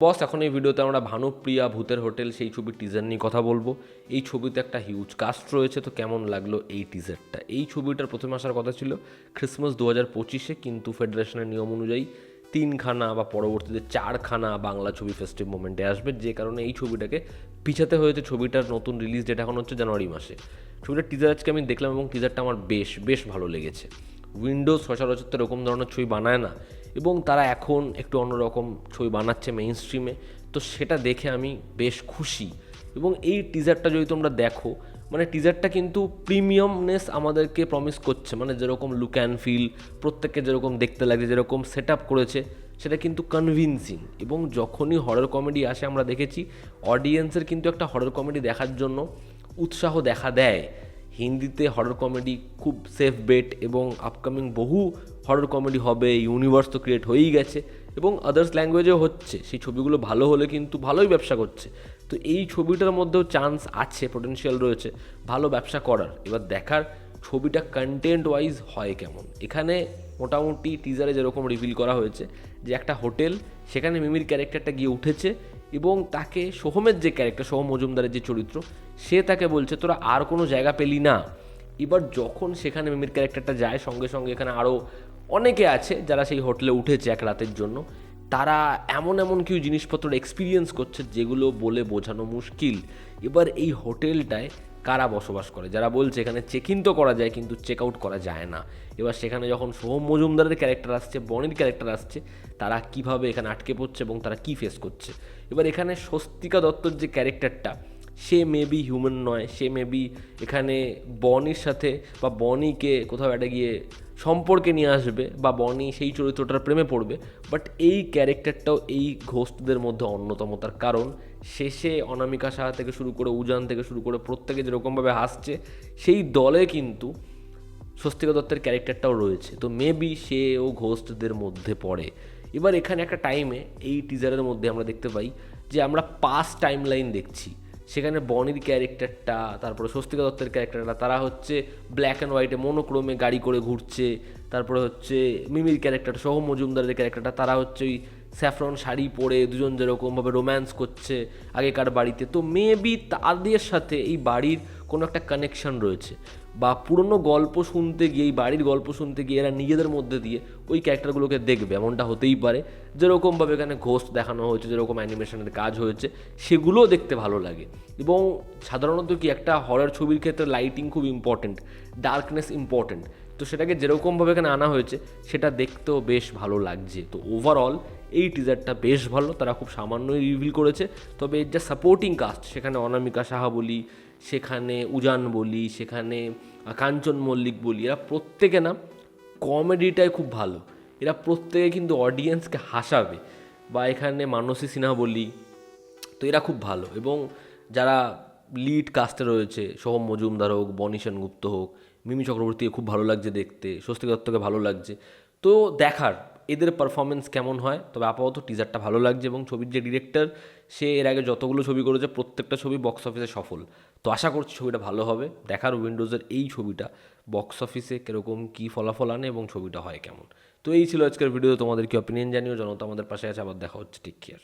বস, এখন এই ভিডিওতে আমরা ভানুপ্রিয়া ভূতের হোটেল সেই ছবির টিজার নিয়ে কথা বলবো। এই ছবিতে একটা হিউজ কাস্ট রয়েছে, তো কেমন লাগলো এই টিজারটা? এই ছবিটার প্রথমে আসার কথা ছিল ক্রিসমাস 2025-এ, কিন্তু ফেডারেশনের নিয়ম অনুযায়ী 3খানা বা পরবর্তীতে 4খানা বাংলা ছবি ফেস্টিভ মোমেন্টে আসবে, যে কারণে এই ছবিটাকে পিছাতে হয়েছে। ছবিটার নতুন রিলিজ ডেট এখন হচ্ছে জানুয়ারি মাসে। ছবিটার টিজার আজকে আমি দেখলাম এবং টিজারটা আমার বেশ বেশ ভালো লেগেছে। উইন্ডোজ সচরাচর তো এরকম ধরনের ছবি বানায় না, এবং তারা এখন একটু অন্যরকম ছবি বানাচ্ছে মেইন স্ট্রিমে। তো সেটা দেখে আমি বেশ খুশি। এবং এই টিজারটা যদি তোমরা দেখো, মানে টিজারটা কিন্তু প্রিমিয়ামনেস আমাদেরকে প্রমিস করছে। মানে যেরকম লুক অ্যান্ড ফিল, প্রত্যেককে যেরকম দেখতে লাগে, যেরকম সেট আপ করেছে, সেটা কিন্তু কনভিনসিং। এবং যখনই হরর কমেডি আসে, আমরা দেখেছি অডিয়েন্সের কিন্তু একটা হরর কমেডি দেখার জন্য উৎসাহ দেখা দেয়। হিন্দিতে হরর কমেডি খুব সেফ বেট, এবং আপকামিং বহু হরর কমেডি হবে। ইউনিভার্স তো ক্রিয়েট হয়েই গেছে, এবং আদার্স ল্যাঙ্গুয়েজেও হচ্ছে। সেই ছবিগুলো ভালো হলে কিন্তু ভালোই ব্যবসা করছে। তো এই ছবিটার মধ্যেও চান্স আছে, পোটেনশিয়াল রয়েছে ভালো ব্যবসা করার। এবার দেখার ছবিটা কন্টেন্ট ওয়াইজ হয় কেমন। এখানে মোটামুটি টিজারে যেরকম রিভিল করা হয়েছে যে একটা হোটেল, সেখানে মিমির ক্যারেক্টারটা গিয়ে উঠেছে, এবং তাকে সোহমের যে ক্যারেক্টার, সোহম মজুমদারের যে চরিত্র, সে তাকে বলছে তোরা আর কোনো জায়গা পেলি না। এবার যখন সেখানে মিমির ক্যারেক্টারটা যায়, সঙ্গে সঙ্গে এখানে আরও অনেকে আছে যারা সেই হোটেলে উঠেছে এক রাতের জন্য। তারা এমন এমন কিছু জিনিসপত্র এক্সপিরিয়েন্স করছে যেগুলো বলে বোঝানো মুশকিল। এবার এই হোটেলটায় কারা বসবাস করে, যারা বলছে এখানে চেক ইন তো করা যায় কিন্তু চেক আউট করা যায় না। এবার সেখানে যখন সোহম মজুমদারের ক্যারেক্টার আসছে, বনির ক্যারেক্টার আসছে, তারা কিভাবে এখানে আটকে পড়ছে এবং তারা কী ফেস করছে। এবার এখানে স্বস্তিকা দত্তর যে ক্যারেক্টারটা, সে মেবি হিউম্যান নয়, সে মেবি এখানে বনির সাথে বা বনিকে কোথাও একটা গিয়ে সম্পর্কে নিয়ে আসবে, বা বনি সেই চরিত্রটার প্রেমে পড়বে। বাট এই ক্যারেক্টারটাও এই ঘোস্টদের মধ্যে অন্যতম। তার কারণ শেষে অনামিকা সাহা থেকে শুরু করে উজান থেকে শুরু করে প্রত্যেকে যেরকমভাবে হাসছে, সেই দলে কিন্তু স্বস্তিকা দত্তের ক্যারেক্টারটাও রয়েছে। তো মেবি সেও ঘোস্টদের মধ্যে পড়ে। এবার এখানে একটা টাইমে এই টিজারের মধ্যে আমরা দেখতে পাই যে আমরা পাস টাইম লাইন দেখছি। সেখানে বনির ক্যারেক্টারটা, তারপরে স্বস্তিকা দত্তের ক্যারেক্টারটা, তারা হচ্ছে ব্ল্যাক অ্যান্ড হোয়াইটে মনোক্রোমে গাড়ি করে ঘুরছে। তারপরে হচ্ছে মিমির ক্যারেক্টারটা, সোহম মজুমদারের ক্যারেক্টারটা, তারা হচ্ছে ওই স্যাফরন শাড়ি পরে দুজন যেরকমভাবে রোম্যান্স করছে আগেকার বাড়িতে। তো মেবি তাদের সাথে এই বাড়ির কোনো একটা কানেকশন রয়েছে, বা পুরনো গল্প শুনতে গিয়ে, এই বাড়ির গল্প শুনতে গিয়ে এরা নিজেদের মধ্যে দিয়ে ওই ক্যারেক্টারগুলোকে দেখবে, এমনটা হতেই পারে। যেরকমভাবে এখানে ঘোস্ট দেখানো হয়েছে, যেরকম অ্যানিমেশনের কাজ হয়েছে, সেগুলোও দেখতে ভালো লাগে। এবং সাধারণত কি, একটা হরর ছবির ক্ষেত্রে লাইটিং খুব ইম্পর্টেন্ট, ডার্কনেস ইম্পর্টেন্ট। তো সেটাকে যেরকমভাবে এখানে আনা হয়েছে, সেটা দেখতেও বেশ ভালো লাগছে। তো ওভারঅল এই টিজারটা বেশ ভালো। তারা খুব সামান্যই রিভিল করেছে, তবে এর যা সাপোর্টিং কাস্ট, সেখানে অনামিকা সাহা বলি, সেখানে উজান বলি, সেখানে কাঞ্চন মল্লিক বলি, এরা প্রত্যেকে না কমেডিটাই খুব ভালো। এরা প্রত্যেকে কিন্তু অডিয়েন্সকে হাসাবে। বা এখানে মানসী সিনহা বলি, তো এরা খুব ভালো। এবং যারা লিড কাস্টে রয়েছে, সোহম মজুমদার হোক, বনি সেনগুপ্ত হোক, মিমি চক্রবর্তীকে খুব ভালো লাগছে দেখতে, স্বস্তিক দত্তকে ভালো লাগছে। তো দেখার এদের পারফরমেন্স কেমন হয়। তবে আপাতত টিজারটা ভালো লাগছে, এবং ছবির যে ডিরেক্টর, সে এর আগে যতগুলো ছবি করেছে প্রত্যেকটা ছবি বক্স অফিসে সফল। তো আশা করছি ছবিটা ভালো হবে। দেখার উইন্ডোজের এই ছবিটা বক্স অফিসে কীরকম কী ফলাফল আনে এবং ছবিটা হয় কেমন। তো এই ছিল আজকের ভিডিও। তোমাদের কি অপিনিয়ন জানিও। জনতা আমাদের পাশে আছে। আবার দেখা হচ্ছে। Take care.